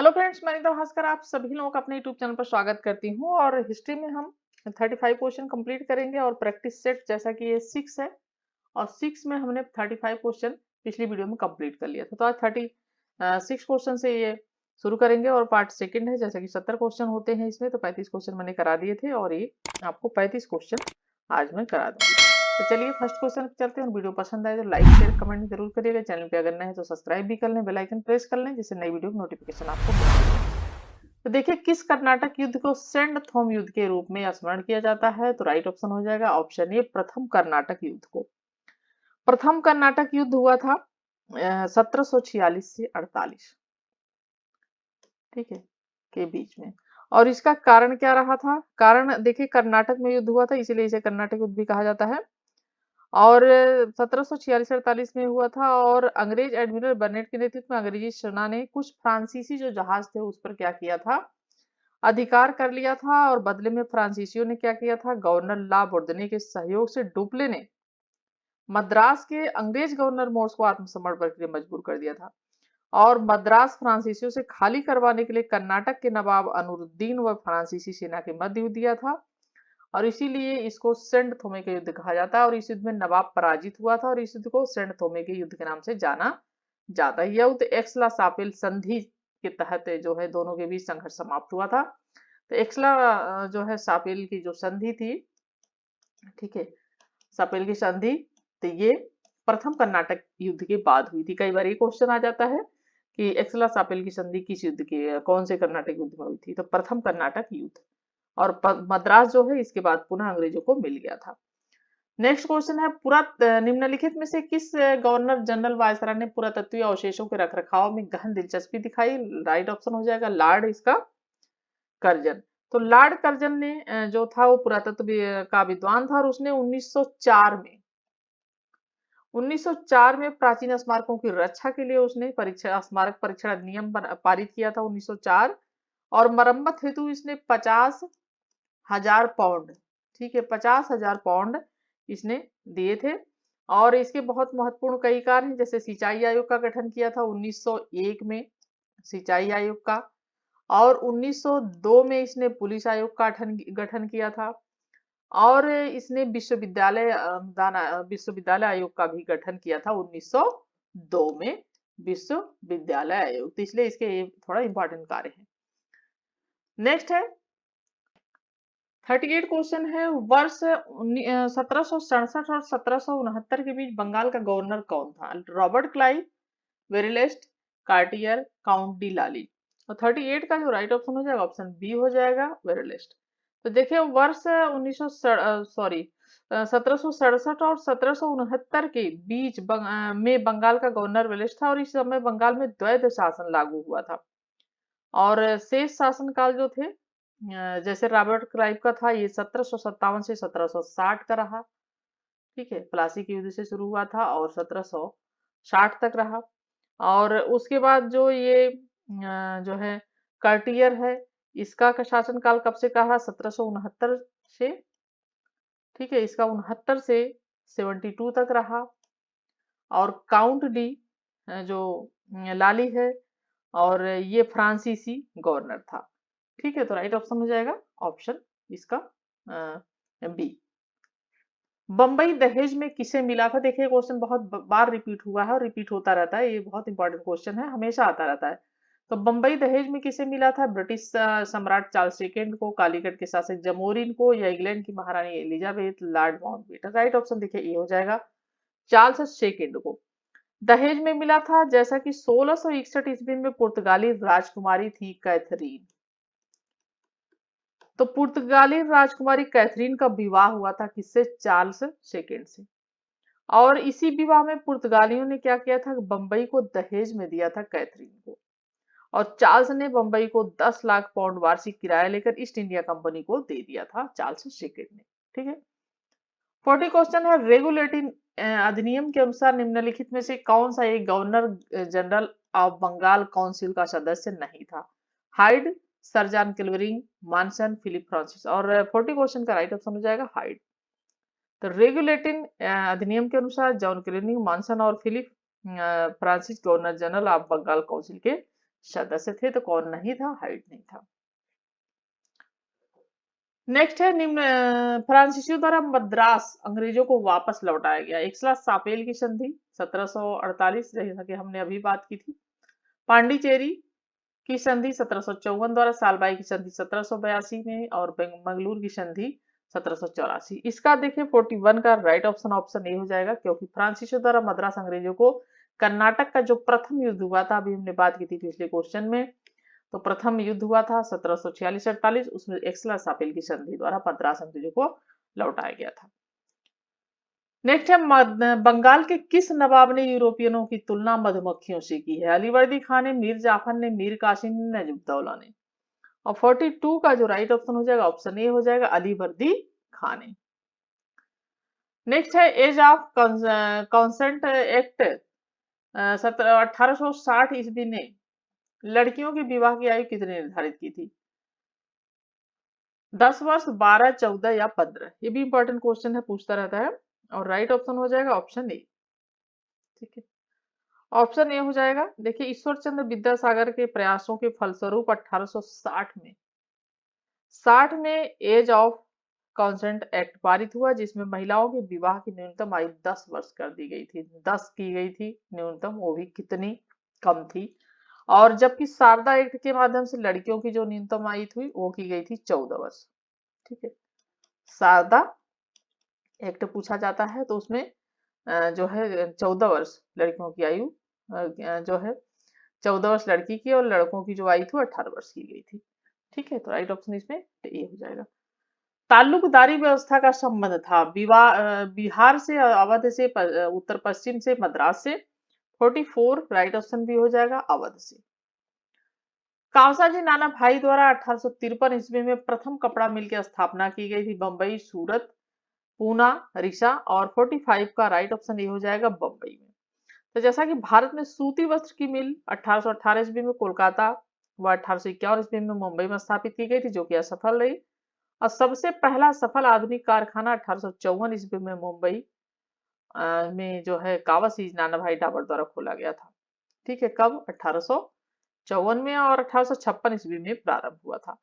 Hello friends, मैं नीता भास्कर आप सभी लोगों का अपने यूट्यूब चैनल पर स्वागत करती हूँ। और हिस्ट्री में हम 35 क्वेश्चन कंप्लीट करेंगे और प्रैक्टिस सेट जैसा कि ये 6 है। और 6 में हमने 35 क्वेश्चन पिछली वीडियो में कंप्लीट कर लिया था, तो आज 36 क्वेश्चन से ये शुरू करेंगे। और पार्ट सेकंड है, जैसा कि 70 क्वेश्चन होते हैं इसमें, तो 35 क्वेश्चन मैंने करा दिए थे और ये आपको 35 क्वेश्चन आज मैं करा दूंगी। तो चलिए फर्स्ट क्वेश्चन चलते हैं। वीडियो पसंद आए तो लाइक शेयर कमेंट जरूर करिएगा। चैनल पे अगर नए हैं तो सब्सक्राइब भी कर लें, बेल आइकन प्रेस कर लें, जिससे नई वीडियो की नोटिफिकेशन आपको मिल सके। तो देखिए, किस कर्नाटक युद्ध को सेंड-थोम युद्ध के रूप में स्मरण किया जाता है? तो राइट ऑप्शन हो जाएगा ऑप्शन ए, प्रथम कर्नाटक युद्ध को। प्रथम कर्नाटक युद्ध हुआ था 1746 से 48, ठीक है, के बीच में। और इसका कारण क्या रहा था? कारण देखिए, कर्नाटक में युद्ध हुआ था, इसीलिए इसे कर्नाटक युद्ध भी कहा जाता है। और 1746-48 में हुआ था। और अंग्रेज एडमिरल बर्नेट के नेतृत्व में अंग्रेजी सेना ने कुछ फ्रांसीसी जो जहाज थे उस पर क्या किया था? अधिकार कर लिया था। और बदले में फ्रांसीसियों ने क्या किया था? गवर्नर ला बोर्दने के सहयोग से डुप्ले ने मद्रास के अंग्रेज गवर्नर मोर्स को आत्मसमर्पण के लिए मजबूर कर दिया था। और मद्रास फ्रांसीसियों से खाली करवाने के लिए कर्नाटक के नवाब अनुरुद्दीन व फ्रांसीसी सेना के मध्य युद्ध दिया था। और इसीलिए इसको सेंट थोमे का युद्ध कहा जाता है। और इस युद्ध में नवाब पराजित हुआ था और इस युद्ध को सेंट थोमे के युद्ध के नाम से जाना जाता है। यह युद्ध एक्सला सापेल संधि के तहत जो है दोनों के बीच संघर्ष समाप्त हुआ था। तो एक्सला जो है सापेल की जो संधि थी, ठीक है, सापेल की संधि, तो ये प्रथम कर्नाटक युद्ध के बाद हुई थी। कई बार ये क्वेश्चन आ जाता है कि एक्सला सापेल की संधि किस युद्ध की, कौन से कर्नाटक युद्ध में हुई थी? तो प्रथम कर्नाटक युद्ध। और मद्रास जो है इसके बाद पुनः अंग्रेजों को मिल गया था। नेक्स्ट क्वेश्चन है, निम्नलिखित में से किस गवर्नर जनरल वायसराय ने पुरातत्वीय अवशेषों के रखरखाव में गहन दिलचस्पी दिखाई? राइट ऑप्शन हो जाएगा लॉर्ड इसका कर्जन। तो लॉर्ड कर्जन ने जो था वो पुरातत्व का विद्वान था। और उसने 1904 में प्राचीन स्मारकों की रक्षा के लिए उसने परीक्षा स्मारक परीक्षण अधिनियम पारित किया था 1904। और मरम्मत हेतु इसने 50,000 पाउंड, ठीक है, 50,000 पाउंड इसने दिए थे। और इसके बहुत महत्वपूर्ण कई कार्य हैं, जैसे सिंचाई आयोग का गठन किया था 1901 में, सिंचाई आयोग का। और 1902 में इसने पुलिस आयोग का गठन किया था। और इसने विश्वविद्यालय आयोग का भी गठन किया था 1902 में, विश्वविद्यालय आयोग। तो इसलिए इसके ये थोड़ा इंपॉर्टेंट कार्य है। नेक्स्ट है 38 क्वेश्चन है, वर्ष 1767 और 1769 के बीच बंगाल का गवर्नर कौन था? Robert Clive, Verelst, Cartier, Count de Lally. और 38 का जो राइट ऑप्शन हो जाएगा ऑप्शन बी हो जाएगा, वेरिलेस्ट। तो देखिए, वर्ष 1767 और 1769 के बीच में बंगाल का गवर्नर वेरिलेस्ट था। और इस समय बंगाल में द्वैध शासन लागू हुआ था। और शेष शासनकाल जो थे, जैसे रॉबर्ट क्लाइव का था, ये 1757 से 1760 का रहा, ठीक है, प्लासी के युद्ध से शुरू हुआ था और 1760 तक रहा। और उसके बाद जो ये जो है कार्टियर है, इसका का शासनकाल कब से कहा? 1769 से, ठीक है, इसका 69 से 72 तक रहा। और काउंट डी जो लाली है, और ये फ्रांसीसी गवर्नर था, ठीक है। तो राइट ऑप्शन हो जाएगा ऑप्शन इसका बी। बंबई दहेज में किसे मिला था? देखिए, क्वेश्चन बहुत बार रिपीट हुआ है और रिपीट होता रहता है, ये बहुत इंपॉर्टेंट क्वेश्चन है, हमेशा आता रहता है। तो बंबई दहेज में किसे मिला था? ब्रिटिश सम्राट चार्ल्स सेकेंड को, कालीकट के शासक जमोरिन को, या इंग्लैंड की महारानी Elizabeth, Lord Mountbatten. Right option देखिए ये हो जाएगा चार्ल्स सेकेंड को दहेज में मिला था। जैसा कि 1661 ईस्वी में पुर्तगाली राजकुमारी थी कैथरीन। तो पुर्तगाली राजकुमारी कैथरीन का विवाह हुआ था किससे? चार्ल्स सेकेंड से। और इसी विवाह में पुर्तगालियों ने क्या किया था? बंबई को दहेज में दिया था कैथरीन को। और चार्ल्स ने बंबई को 10 लाख पाउंड वार्षिक किराया लेकर ईस्ट इंडिया कंपनी को दे दिया था, चार्ल्स सेकेंड ने, ठीक है। 40 क्वेश्चन है, रेगुलेटिंग अधिनियम के अनुसार निम्नलिखित में से कौन सा एक governor general of Bengal council का सदस्य नहीं था? Hyde, sir John Clavering, Monson, Philip Francis. और 40 क्वेश्चन का राइट ऑप्शन हो जाएगा हाइड। तो रेगुलेटिंग अधिनियम के अनुसार जॉन किल्वरिंग, मानसन और Philip Francis governor general of Bengal council के सदस्य थे, तो कौन नहीं था? हाइड नहीं था। नेक्स्ट है निम्न फ्रांसीसियों द्वारा मद्रास अंग्रेजों को वापस लौटाया गया। एक्सला सापेल की संधि 1748, जैसा कि हमने अभी बात की थी। पांडिचेरी की संधि 1754 द्वारा, सालबाई की संधि 1782 में, और मंगलूर की संधि 1784। इसका देखिए 41 का राइट ऑप्शन ऑप्शन ए हो जाएगा, क्योंकि फ्रांसीसियों द्वारा मद्रास अंग्रेजों को कर्नाटक का जो प्रथम युद्ध हुआ था, अभी हमने बात की थी पिछले क्वेश्चन में, तो प्रथम युद्ध हुआ था 1746-48, उसमें एक्सला सापेल की संधि द्वारा मद्रास अंग्रेजों को लौटाया गया था। नेक्स्ट है बंगाल के किस नवाब ने यूरोपियनों की तुलना मधुमक्खियों से की है? अलीवर्दी खान ने, मीर जाफर ने, मीर कासिम ने, नजफुद्दौला ने। और 42 का जो राइट ऑप्शन हो जाएगा, ऑप्शन ए हो जाएगा, अलीवर्दी खान ने। नेक्स्ट है एज ऑफ कंसेंट एक्ट 1860 ईस्वी ने लड़कियों के विवाह की आयु कितनी निर्धारित की थी? 10 वर्ष, 12, 14 या 15? ये भी इंपॉर्टेंट क्वेश्चन है, पूछता रहता है। और राइट ऑप्शन हो जाएगा ऑप्शन ए। ठीक है, ऑप्शन ए हो जाएगा। देखिए, ईश्वर चंद्र विद्यासागर के प्रयासों के फलस्वरूप 1860 में एज ऑफ कंसेंट एक्ट पारित हुआ, जिसमें महिलाओं के विवाह की न्यूनतम आयु 10 वर्ष कर दी गई थी। 10 की गई थी न्यूनतम, वो भी कितनी कम थी। और जबकि शारदा एक्ट के माध्यम से लड़कियों की जो न्यूनतम आयु थी, वो की गई थी 14 वर्ष। ठीक है, शारदा एक्ट पूछा जाता है तो उसमें जो है 14 वर्ष लड़कियों की आयु जो है 14 वर्ष लड़की की, और लड़कों की जो आयु थी 18 वर्ष की गई थी। ठीक है, तो राइट ऑप्शन इसमें ये हो जाएगा। ताल्लुकदारी व्यवस्था का संबंध था बिहार से, अवध से, उत्तर पश्चिम से, मद्रास से। 44 राइट ऑप्शन भी हो जाएगा, अवध से। कावसाजी नाना भाई द्वारा 1853 ईस्वी में प्रथम कपड़ा मिल की स्थापना की गई थी। बंबई, सूरत, पूना, रिसा। और 45 का राइट ऑप्शन ये हो जाएगा, बंबई में। तो जैसा कि भारत में सूती वस्त्र की मिल 1818 ईस्वी में कोलकाता व 1851 ईस्वी में मुंबई में स्थापित की गई थी, जो कि असफल रही। और सबसे पहला सफल आधुनिक कारखाना 1854 ईस्वी में मुंबई में जो है कावासी नाना भाई डाबर द्वारा खोला गया था। ठीक है, कब? 1854 में, और 1856 ईस्वी में प्रारंभ हुआ था।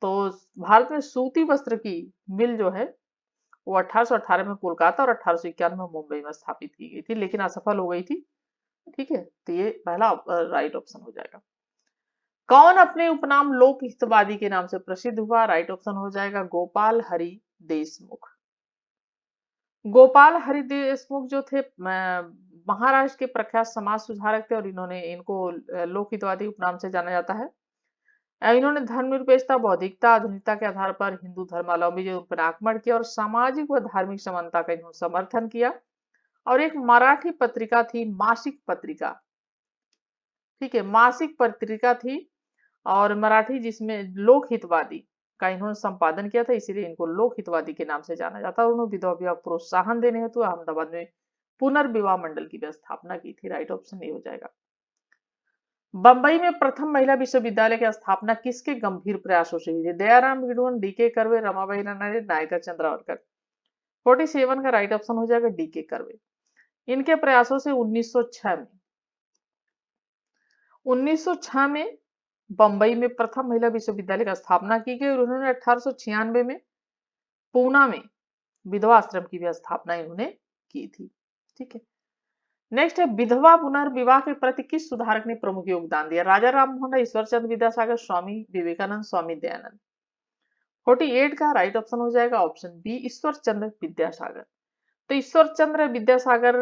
तो भारत में सूती वस्त्र की मिल जो है वो 1818 में कोलकाता और 1851 में मुंबई में स्थापित की गई थी, लेकिन असफल हो गई थी। ठीक है, तो ये पहला राइट ऑप्शन हो जाएगा। कौन अपने उपनाम लोक हितवादी के नाम से प्रसिद्ध हुआ? राइट ऑप्शन हो जाएगा, गोपाल हरि देशमुख। गोपाल हरि देशमुख जो थे महाराष्ट्र के प्रख्यात समाज सुधारक थे, और इनको लोक हितवादी उपनाम से जाना जाता है। इन्होंने धर्मनिरपेक्षता, बौद्धिकता, आधुनिकता के आधार पर हिंदू धर्मावलंबी पर आक्रमण किया, और सामाजिक व धार्मिक समानता का इन्होंने समर्थन किया। और एक मराठी पत्रिका थी, मासिक पत्रिका। ठीक है, मासिक पत्रिका थी और मराठी, जिसमें लोक हितवादी का इन्होंने संपादन किया था, इसीलिए इनको लोक हितवादी के नाम से जाना जाता है। उन्होंने विधवा विवाह प्रोत्साहन देने हेतु अहमदाबाद में पुनर्विवाह मंडल की स्थापना की थी। राइट ऑप्शन ये हो जाएगा। बंबई में प्रथम महिला विश्वविद्यालय की स्थापना किसके गंभीर प्रयासों से हुई थी? दयाराम विडुअन, डीके कर्वे, रमाबाई रानडे, नायका चंद्रावरकर। 47 का राइट ऑप्शन हो जाएगा, डीके कर्वे। इनके प्रयासों से 1906 में बंबई में प्रथम महिला विश्वविद्यालय की स्थापना की गई, और उन्होंने 1896 में पूना में विधवा आश्रम की भी स्थापना इन्होंने की थी। ठीक है, नेक्स्ट है विधवा पुनर्विवाह के प्रति किस सुधारक ने प्रमुख योगदान दिया? राजा राममोहन राय, ईश्वर चंद्र विद्यासागर, स्वामी विवेकानंद, स्वामी दयानंद। 48 का राइट ऑप्शन हो जाएगा, ऑप्शन बी, ईश्वर चंद्र विद्यासागर। तो ईश्वर चंद्र विद्यासागर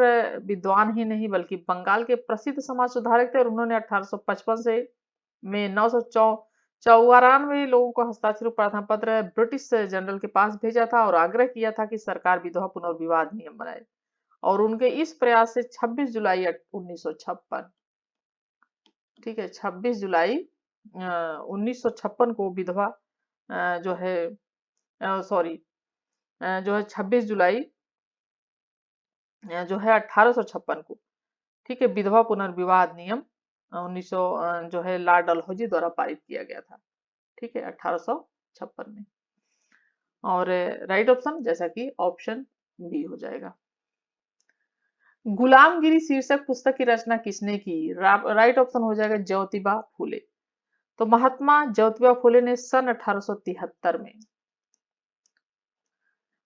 विद्वान ही नहीं बल्कि बंगाल के प्रसिद्ध समाज सुधारक थे, और उन्होंने 1855 से में 994 लोगों को हस्ताक्षरित प्रार्थना पत्र ब्रिटिश जनरल के पास भेजा था, और आग्रह किया था कि सरकार विधवा पुनर्विवाह अधिनियम बनाए। और उनके इस प्रयास से 26 जुलाई 1956, ठीक है, 26 जुलाई 1956 को विधवा जो है सॉरी जो है 26 जुलाई जो है 1856 को, ठीक है, विधवा पुनर्विवाह अधिनियम 1900 जो है लॉर्ड डलहौजी द्वारा पारित किया गया था। ठीक है, 1856 में। और राइट ऑप्शन जैसा कि ऑप्शन बी हो जाएगा। गुलामगिरी शीर्षक पुस्तक की रचना किसने की? राइट ऑप्शन हो जाएगा ज्योतिबा फुले। तो महात्मा ज्योतिबा फुले ने सन 1873 में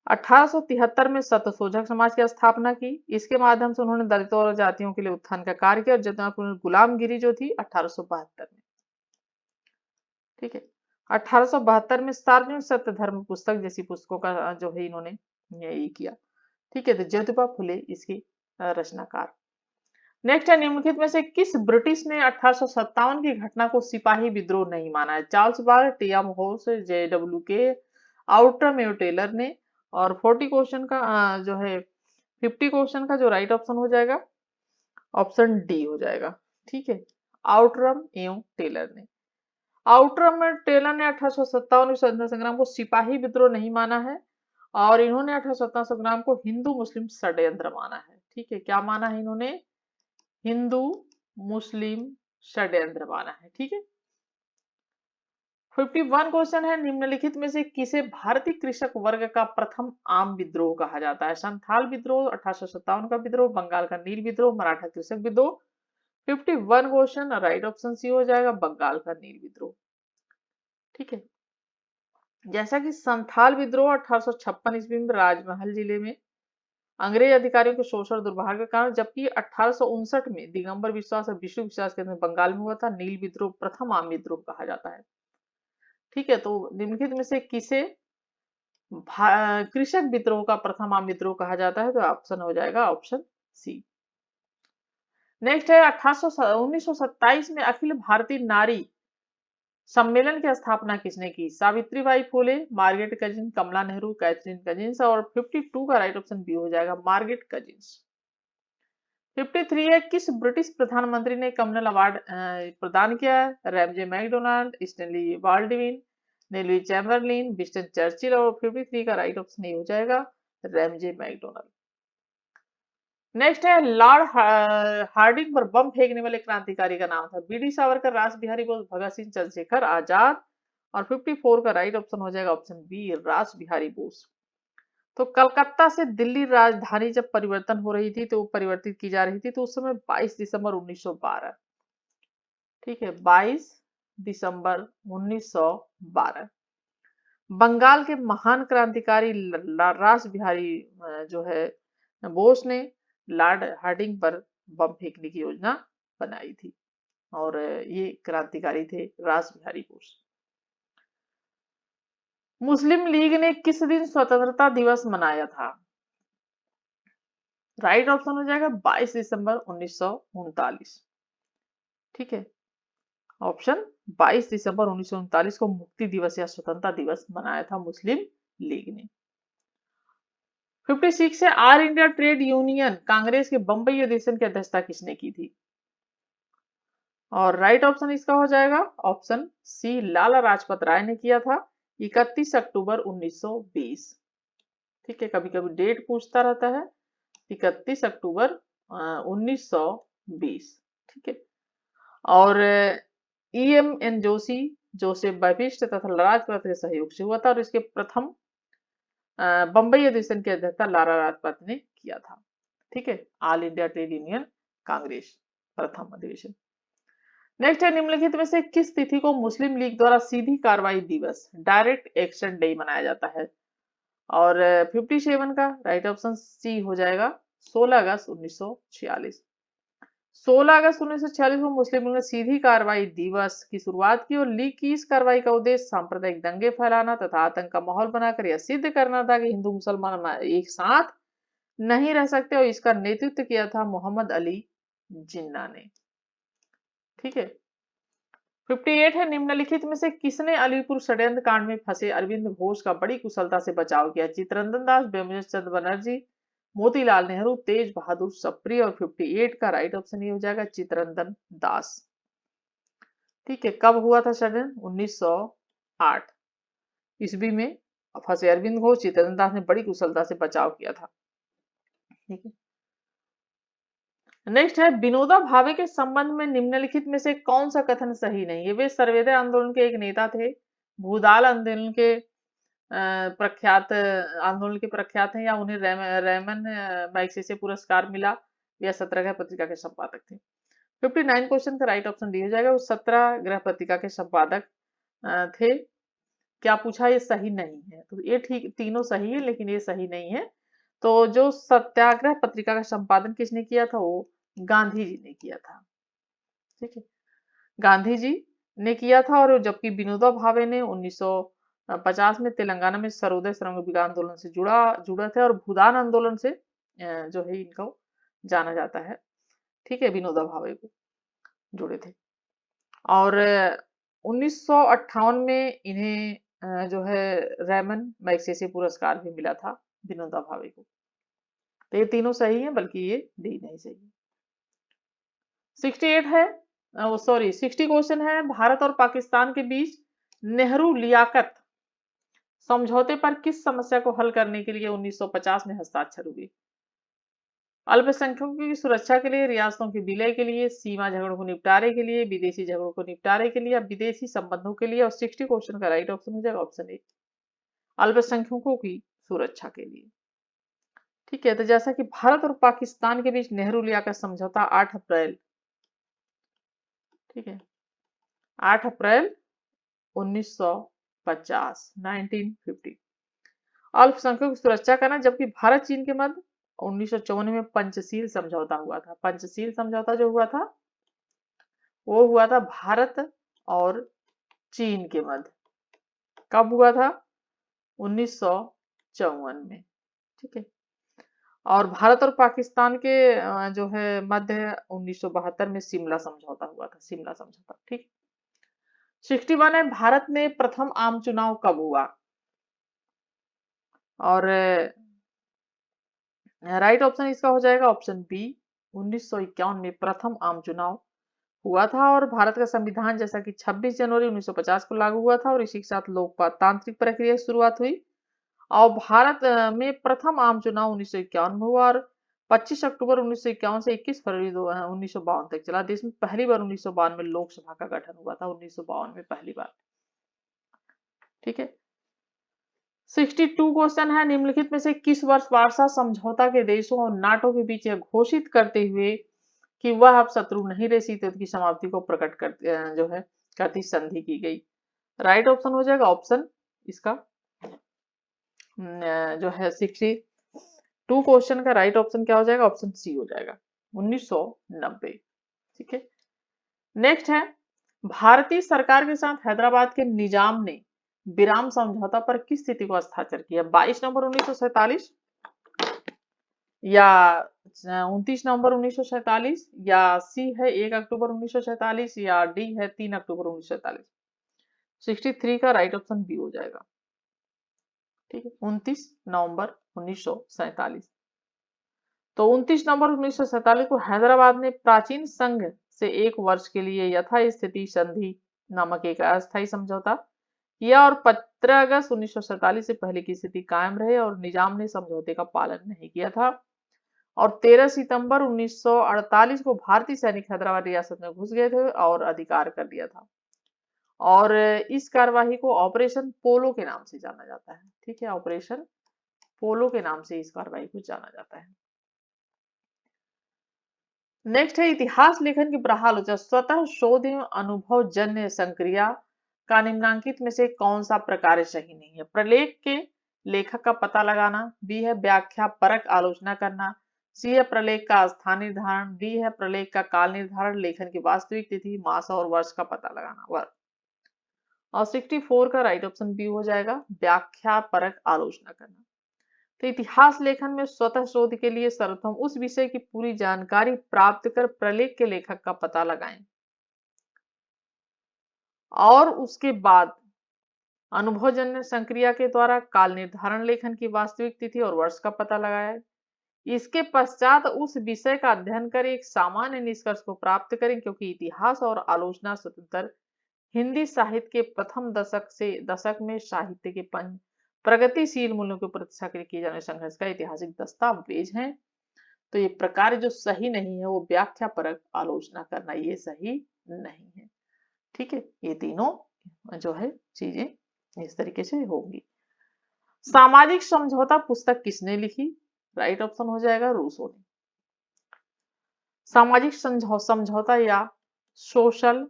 1873 में सत्यशोधक समाज की स्थापना की। इसके माध्यम से उन्होंने दलितों और जातियों के लिए उत्थान का कार्य किया और ज्योतिबा गुलामगिरी जो थी 1872 में। ठीक है, 1872 में सार्वजनिक सत्य धर्म पुस्तक जैसी पुस्तकों का जो है इन्होंने ये किया। ठीक है, तो ज्योतिबा फुले इसकी रचनाकार। नेक्स्ट है, निम्नलिखित में से किस ब्रिटिश ने 1857 की घटना को सिपाही विद्रोह नहीं माना है? चार्ल्स बार, टी.एम. होल्स, जे.डब्ल्यू. के, आउटरमेयर टेलर ने। और 40 क्वेश्चन का जो है 50 क्वेश्चन का जो राइट ऑप्शन हो जाएगा ऑप्शन डी हो जाएगा। ठीक है, आउटरम एवं टेलर ने। आउटरमेयर टेलर ने 1857 में स्वतंत्रता संग्राम को सिपाही विद्रोह नहीं माना है और इन्होंने 1857 संग्राम को हिंदू मुस्लिम षड्यंत्र माना है। ठीक है, क्या माना है इन्होंने? हिंदू मुस्लिम षड्यंत्र माना है। ठीक है, 51 क्वेश्चन है, निम्नलिखित में से किसे भारतीय कृषक वर्ग का प्रथम आम विद्रोह कहा जाता है? संथाल विद्रोह, 1857 का विद्रोह, बंगाल का नील विद्रोह, मराठा कृषक विद्रोह। 51 क्वेश्चन राइट ऑप्शन सी हो जाएगा, बंगाल का नील विद्रोह। ठीक है, जैसा कि संथाल विद्रोह 1856 ईस्वी में राजमहल जिले में अंग्रेज अधिकारियों के शोषण दुर्भाग्य के कारण, जबकि 1859 में दिगंबर विश्वास और विष्णु विश्वास के अंदर बंगाल में हुआ था। नील विद्रोह प्रथम आम विद्रोह कहा जाता है। ठीक है, तो निम्नलिखित में से किसे कृषक विद्रोह का प्रथम आम विद्रोह कहा जाता है? तो ऑप्शन हो जाएगा ऑप्शन सी। नेक्स्ट है, 1927 में अखिल भारतीय नारी सम्मेलन की स्थापना किसने की? सावित्रीबाई फुले, मार्गरेट कजिन, कमला नेहरू, कैथरीन कजिन्स। और 52 का राइट ऑप्शन बी हो जाएगा, मार्गरेट कजिन्स। 53 है, किस ब्रिटिश प्रधानमंत्री ने कमनल अवार्ड प्रदान किया? Ramsay MacDonald, Stanley Baldwin, Neville Chamberlain, Winston Churchill. और 53 का राइट ऑप्शन ये हो जाएगा, रैमजे मैकडोनाल्ड। नेक्स्ट है, लॉर्ड हार्डिंग पर बम फेंकने वाले क्रांतिकारी का नाम था? बी.डी. सावरकर, रास बिहारी बोस, भगत सिंह, चंद्रशेखर आजाद। और 54 का राइट ऑप्शन हो जाएगा ऑप्शन बी, रास बिहारी बोस। तो कलकत्ता से दिल्ली राजधानी जब परिवर्तन हो रही थी तो परिवर्तित की जा रही थी, तो उस समय 22 दिसंबर 1912। ठीक है, 22 दिसंबर 1912 बंगाल के महान क्रांतिकारी रास बिहारी जो है बोस ने लॉर्ड हार्डिंग पर बम फेंकने की योजना बनाई थी और ये क्रांतिकारी थे रास बिहारी बोस। मुस्लिम लीग ने किस दिन स्वतंत्रता दिवस मनाया था? राइट ऑप्शन हो जाएगा 22 दिसंबर 1939। ठीक है, ऑप्शन 22 दिसंबर 1939 को मुक्ति दिवस या स्वतंत्रता दिवस मनाया था मुस्लिम लीग ने। 56 से all India trade union Congress के बंबई अधिवेशन की अध्यक्षता किसने की थी? और राइट ऑप्शन इसका हो जाएगा ऑप्शन सी, लाला लाजपत राय ने किया था 31 अक्टूबर 1920। ठीक है, कभी कभी डेट पूछता रहता है, 31 अक्टूबर 1920। ठीक है, और E.M.N. जोशी, जोसेफ बाबिस्ट तथा लाजपत के सहयोग से हुआ था और इसके प्रथम बंबई अधिवेशन की अध्यक्षता लाला लाजपत ने किया था। ठीक है, all India trade union Congress प्रथम अधिवेशन। नेक्स्ट है, निम्नलिखित में से किस तिथि को मुस्लिम लीग द्वारा सीधी कार्रवाई दिवस, डायरेक्ट एक्शन डे मनाया जाता है? और 57 का राइट ऑप्शन सी हो जाएगा 16 अगस्त 1946। 16 अगस्त 1946 को मुस्लिम लीग ने सीधी कार्रवाई दिवस की शुरुआत की और लीग की इस कार्रवाई का उद्देश्य सांप्रदायिक दंगे फैलाना तथा आतंक का माहौल बनाकर यह सिद्ध करना था कि हिंदू मुसलमान एक साथ नहीं रह सकते और इसका नेतृत्व किया था मोहम्मद अली जिन्ना ने। ठीक है, 58 है, निम्नलिखित में से किसने अलीपुर षड्यंत्र कांड में फंसे अरविंद घोष का बड़ी कुशलता से बचाव किया? चित्तरंजन दास, ब्रह्मचंद्र चंद्र बनर्जी, मोतीलाल नेहरू, तेज बहादुर सप्री। और 58 का राइट ऑप्शन ये हो जाएगा चित्तरंजन दास। ठीक है, कब हुआ था षड्यंत्र? 1908 ईस्वी में फंसे अरविंद घोष, चित्तरंजन दास ने बड़ी कुशलता से बचाव किया था। ठीक है, नेक्स्ट है, विनोबा भावे के संबंध में निम्नलिखित में से कौन सा कथन सही नहीं है? वे सर्वोदय आंदोलन के एक नेता थे, भूदाल आंदोलन के प्रख्यात आंदोलन के प्रख्यात हैं, या उन्हें रेमन मैग्सेसे पुरस्कार मिला, यह सत्याग्रह पत्रिका के संपादक थे। 59 क्वेश्चन का राइट ऑप्शन डी हो जाएगा। वो सत्याग्रह पत्रिका के संपादक थे। क्या पूछा, ये सही नहीं है, तो ये ठीक, तीनों सही है लेकिन ये सही नहीं है। तो जो सत्याग्रह पत्रिका का संपादन किसने किया था, वो गांधी जी ने किया था। ठीक है, गांधी जी ने किया था। और जबकि विनोबा भावे ने 1950 में तेलंगाना में सर्वोदय श्रमजीवी आंदोलन से जुड़ा थे और भूदान आंदोलन से जो है इनको जाना जाता है। ठीक है, विनोबा भावे को जुड़े थे। और 1958 में इन्हें जो है रैमन मैग्सेसे पुरस्कार भी मिला था विनोबा भावे को। तो ये तीनों सही है, बल्कि ये डी नहीं सही है। 68 है, सॉरी 60 क्वेश्चन है। भारत और पाकिस्तान के बीच नेहरू लियाकत समझौते पर किस समस्या को हल करने के लिए 1950 में हस्ताक्षर हुए? अल्पसंख्यकों की सुरक्षा के लिए, रियासतों के विलय के लिए, सीमा झगड़ों को निपटारे के लिए, विदेशी झगड़ों को निपटारे के लिए या विदेशी संबंधों के लिए। और 60 क्वेश्चन का राइट ऑप्शन हो जाएगा ऑप्शन ए, अल्पसंख्यकों की सुरक्षा के लिए। ठीक है, तो जैसा कि भारत और पाकिस्तान के बीच नेहरू लियाकत समझौता 8 अप्रैल, ठीक है, 8 अप्रैल 1950 1950 अल्पसंख्यकों की सुरक्षा करना। जबकि भारत चीन के मध्य 1954 में पंचशील समझौता हुआ था। पंचशील समझौता जो हुआ था वो हुआ था भारत और चीन के मध्य। कब हुआ था? 1954 में। ठीक है, और भारत और पाकिस्तान के जो है मध्य 1972 में शिमला समझौता हुआ था, शिमला समझौता। ठीक, 61 है, भारत में प्रथम आम चुनाव कब हुआ? और राइट ऑप्शन इसका हो जाएगा ऑप्शन बी, 1951 में प्रथम आम चुनाव हुआ था। और भारत का संविधान जैसा कि 26 जनवरी 1950 को लागू हुआ था और इसी के साथ लोकतांत्रिक प्रक्रिया की शुरुआत हुई। और भारत में प्रथम आम चुनाव 1951 में हुआ और 25 अक्टूबर 1951 से 21 फरवरी 1952 तक चला। देश में पहली बार 1952 में लोकसभा का गठन हुआ था, 1952 में पहली बार। ठीक है, 62 क्वेश्चन है। निम्नलिखित में से किस वर्ष वार्सा समझौता के देशों और नाटो के बीच यह घोषित करते हुए कि वह अब शत्रु नहीं रहे सी की समाप्ति को प्रकट करते जो है करती संधि की गई? राइट ऑप्शन हो जाएगा ऑप्शन इसका जो है 62 क्वेश्चन का राइट ऑप्शन क्या हो जाएगा? ऑप्शन सी हो जाएगा, 1990। ठीक है, नेक्स्ट है, भारतीय सरकार के साथ हैदराबाद के निजाम ने विराम समझौता पर किस स्थिति को हस्ताक्षर किया? 22 नवंबर 1947 या 29 नवंबर 1947 या सी है 1 अक्टूबर 1947 या डी है 3 अक्टूबर 1947। 63 का राइट ऑप्शन बी हो जाएगा। ठीक है, 29 नवंबर 1947। तो 29 नवंबर 1947 को हैदराबाद ने प्राचीन संघ से 1 वर्ष के लिए यथास्थिति संधि नामक एक अस्थायी समझौता किया और 15 अगस्त 1947 से पहले की स्थिति कायम रहे और निजाम ने समझौते का पालन नहीं किया था। और 13 सितंबर 1948 को भारतीय सैनिक हैदराबाद रियासत में घुस गए थे और अधिकार कर लिया था। और इस कार्यवाही को ऑपरेशन पोलो के नाम से जाना जाता है। ठीक है, ऑपरेशन पोलो के नाम से इस कार्यवाही को जाना जाता है। नेक्स्ट है, इतिहास लेखन की प्रहालोचना स्वतः शोध एवं अनुभव जन्य संक्रिया का निम्नांकित में से कौन सा प्रकार सही नहीं है? प्रलेख के लेखक का पता लगाना, बी है व्याख्या परक आलोचना करना, सी है प्रलेख का स्थान निर्धारण, डी है प्रलेख का काल निर्धारण, लेखन की वास्तविक तिथि मास और वर्ष का पता लगाना। वर्ष। और 64 का राइट ऑप्शन बी हो जाएगा, व्याख्या परक आलोचना करना। तो इतिहास लेखन में स्वतः शोध के लिए सर्वप्रथम उस विषय की पूरी जानकारी प्राप्त कर प्रलेख के लेखक का पता लगाएं और उसके बाद अनुभवजन्य संक्रिया के द्वारा काल निर्धारण, लेखन की वास्तविक तिथि और वर्ष का पता लगाएं। इसके पश्चात उस विषय का अध्ययन कर एक सामान्य निष्कर्ष को प्राप्त करें, क्योंकि इतिहास और आलोचना स्वतंत्र हिंदी साहित्य के प्रथम दशक में साहित्य के प्रगतिशील मूल्यों की प्रतिष्ठा के लिए किए जाने संघर्ष का ऐतिहासिक दस्तावेज है। तो ये प्रकार जो सही नहीं है वो व्याख्या परक आलोचना करना, ये सही नहीं है। ठीक है, ये तीनों जो है चीजें इस तरीके से होंगी। सामाजिक समझौता पुस्तक किसने लिखी? राइट ऑप्शन हो जाएगा रूसो ने। सामाजिक समझौता या सोशल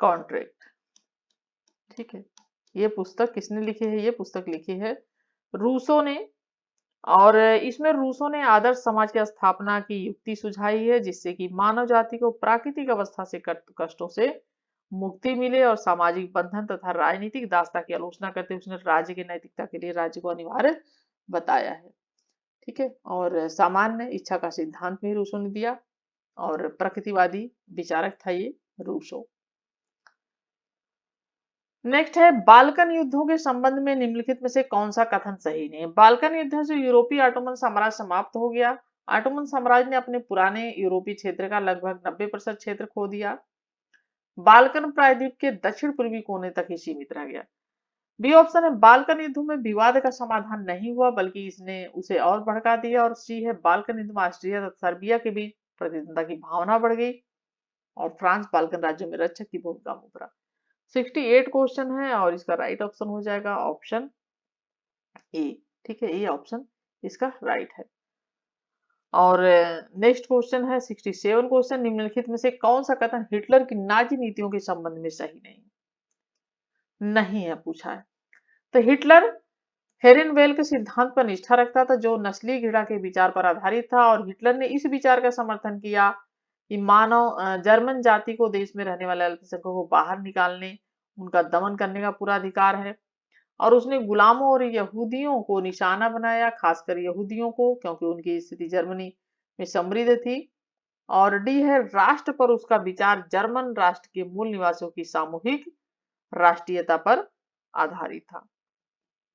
कॉन्ट्रैक्ट। ठीक है, ये पुस्तक किसने लिखी है? ये पुस्तक लिखी है रूसो ने। और इसमें रूसो ने आदर्श समाज की स्थापना की युक्ति सुझाई है, जिससे कि मानव जाति को प्राकृतिक अवस्था से कष्टों से मुक्ति मिले और सामाजिक बंधन तथा राजनीतिक दासता की आलोचना करते हुए उसने राज्य की नैतिकता के लिए राज्य को अनिवार्य बताया है। ठीक है, और सामान्य इच्छा का सिद्धांत भी रूसो ने दिया और प्रकृतिवादी विचारक था ये रूसो। नेक्स्ट है बाल्कन युद्धों के संबंध में निम्नलिखित में से कौन सा कथन सही नहीं है? बाल्कन युद्ध से यूरोपीय ऑटोमन साम्राज्य समाप्त हो गया। ऑटोमन साम्राज्य ने अपने पुराने यूरोपीय क्षेत्र का लगभग 90% क्षेत्र खो दिया। बाल्कन प्रायद्वीप के दक्षिण पूर्वी कोने तक ही सीमित रह गया। बी ऑप्शन है बाल्कन युद्धों में विवाद का समाधान नहीं हुआ बल्कि इसने उसे और भड़का दिया। और सी है बाल्कन युद्ध में ऑस्ट्रिया तथा सर्बिया के बीच प्रतिद्वंद्विता की भावना बढ़ गई और फ्रांस बाल्कन राज्यों में रक्षक की भूमिका में उभरा। 68 क्वेश्चन है और इसका राइट ऑप्शन हो जाएगा ऑप्शन ए। ठीक है, ए ऑप्शन इसका राइट है। और नेक्स्ट क्वेश्चन है 67 क्वेश्चन, निम्नलिखित में से कौन सा कथन हिटलर की नाजी नीतियों के संबंध में सही नहीं है पूछा है। तो हिटलर हेरेनवेल के सिद्धांत पर निष्ठा रखता था जो नस्लीय घृणा के विचार पर आधारित था और हिटलर ने इस विचार का समर्थन किया कि मानव जर्मन जाति को देश में रहने वाले अल्पसंख्यकों को बाहर निकालने उनका दमन करने का पूरा अधिकार है। और उसने गुलामों और यहूदियों को निशाना बनाया, खासकर यहूदियों को, क्योंकि उनकी स्थिति जर्मनी में समृद्ध थी। और डी है राष्ट्र पर उसका विचार जर्मन राष्ट्र के मूल निवासियों की सामूहिक राष्ट्रीयता पर आधारित था।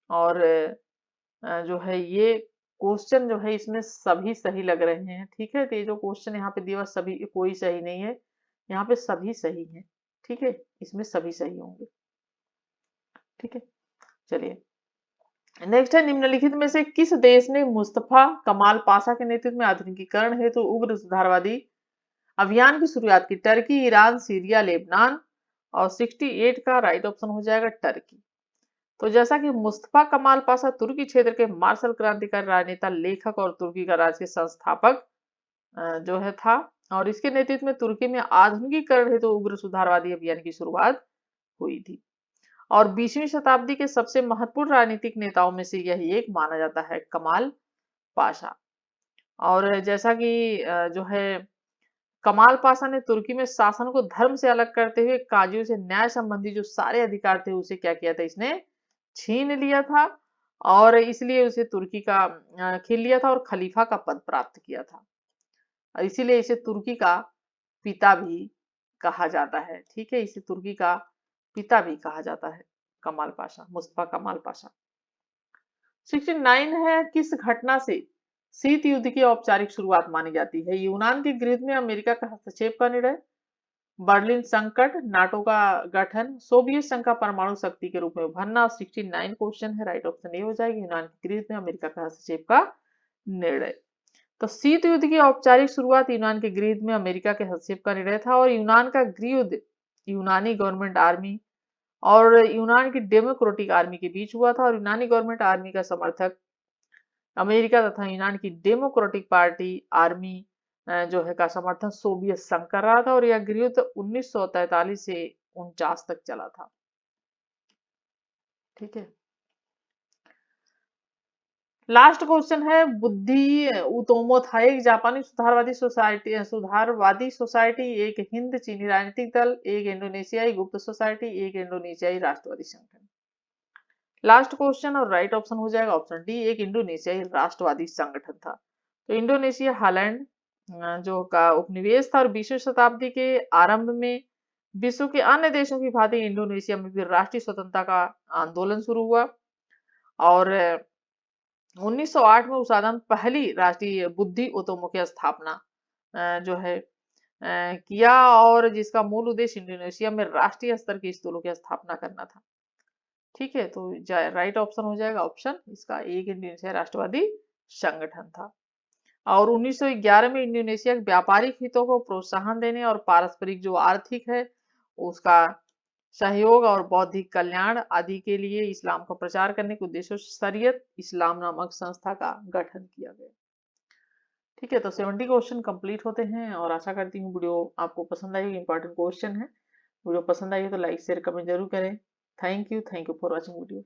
और जो है ये क्वेश्चन जो है इसमें सभी सही लग रहे हैं। ठीक है, तो ये जो क्वेश्चन यहाँ पे दिया सभी कोई सही नहीं है, यहाँ पे सभी सही है। ठीक है, इसमें सभी सही होंगे। ठीक है, चलिए नेक्स्ट है निम्नलिखित में से किस देश ने मुस्तफा कमाल पाशा के नेतृत्व में आधुनिकीकरण हेतु उग्र सुधारवादी अभियान की शुरुआत की? Turkey, Iran, Syria, Lebanon. और 68 का राइट ऑप्शन हो जाएगा टर्की। तो जैसा कि मुस्तफा कमाल पाशा तुर्की क्षेत्र के मार्शल क्रांतिकारी राजनेता, लेखक और तुर्की का राज्य के संस्थापक जो है था और इसके नेतृत्व में तुर्की में आधुनिकीकरण हेतु उग्र सुधारवादी अभियान की शुरुआत हुई थी। और 20वीं शताब्दी के सबसे महत्वपूर्ण राजनीतिक नेताओं में से यही एक माना जाता है कमाल पाशा। और जैसा कि जो है कमाल पाशा ने तुर्की में शासन को धर्म से अलग करते हुए काजियों से न्याय संबंधी जो सारे अधिकार थे उसे क्या किया था, इसने छीन लिया था। और इसलिए उसे तुर्की का खीन लिया था और खलीफा का पद प्राप्त किया था। और इसीलिए इसे तुर्की का पिता भी कहा जाता है। ठीक है, इसे तुर्की का पिता भी कहा जाता है कमाल पाशा, मुस्तफा कमाल पाशा। 69 है किस घटना से शीत युद्ध की औपचारिक शुरुआत मानी जाती है? यूनान के गृह में अमेरिका का हस्तक्षेप का निर्णय, बर्लिन संकट, नाटो का गठन, सोवियत संघ का परमाणु शक्ति के रूप में उभरना। 69 क्वेश्चन है, राइट ऑप्शन ए हो जाएगी यूनान के गृह में अमेरिका का हस्तक्षेप का निर्णय। तो शीत युद्ध की औपचारिक शुरुआत यूनान के गृह में अमेरिका के हस्तक्षेप का निर्णय था। और यूनान का गृह युद्ध यूनानी गवर्नमेंट आर्मी और यूनान की डेमोक्रेटिक आर्मी के बीच हुआ था। और यूनानी गवर्नमेंट आर्मी का समर्थक अमेरिका तथा यूनान की डेमोक्रेटिक पार्टी आर्मी जो है का समर्थन सोवियत संघ कर रहा था। और यह गृहयुद्ध 1943 से 49 तक चला था। ठीक है, लास्ट क्वेश्चन है बुद्धि उतोमो था एक जापानी सुधारवादी सोसाइटी, एक हिंद चीनी राजनीतिक दल, एक इंडोनेशियाई गुप्त सोसाइटी, एक इंडोनेशियाई राष्ट्रवादी संगठन। लास्ट क्वेश्चन और राइट ऑप्शन हो जाएगा ऑप्शन डी, एक इंडोनेशियाई राष्ट्रवादी संगठन था। तो इंडोनेशिया हालैंड जो का उपनिवेश था और 20वीं शताब्दी के आरंभ में विश्व के अन्य देशों की भांति इंडोनेशिया में भी राष्ट्रीय स्वतंत्रता का आंदोलन शुरू हुआ। और 1908 में उस आदम पहली राष्ट्रीय बुद्धि उतोमो की स्थापना जो है किया और जिसका मूल उद्देश्य इंडोनेशिया में राष्ट्रीय स्तर के स्कूलों की स्थापना करना था। ठीक है, तो राइट ऑप्शन हो जाएगा ऑप्शन इसका एक इंडोनेशिया राष्ट्रवादी संगठन था। और 1911 में इंडोनेशिया के व्यापारिक हितों को प्रोत्साहन देने और पारस्परिक जो आर्थिक है उसका सहयोग और बौद्धिक कल्याण आदि के लिए इस्लाम का प्रचार करने के उद्देश्य से शरीयत इस्लाम नामक संस्था का गठन किया गया। ठीक है। ठीक है, तो 70 क्वेश्चन कंप्लीट होते हैं और आशा करती हूँ वीडियो आपको पसंद आई होगी। इंपॉर्टेंट क्वेश्चन है। वीडियो पसंद आई हो तो लाइक शेयर कमेंट जरूर करें। Thank you for watching video.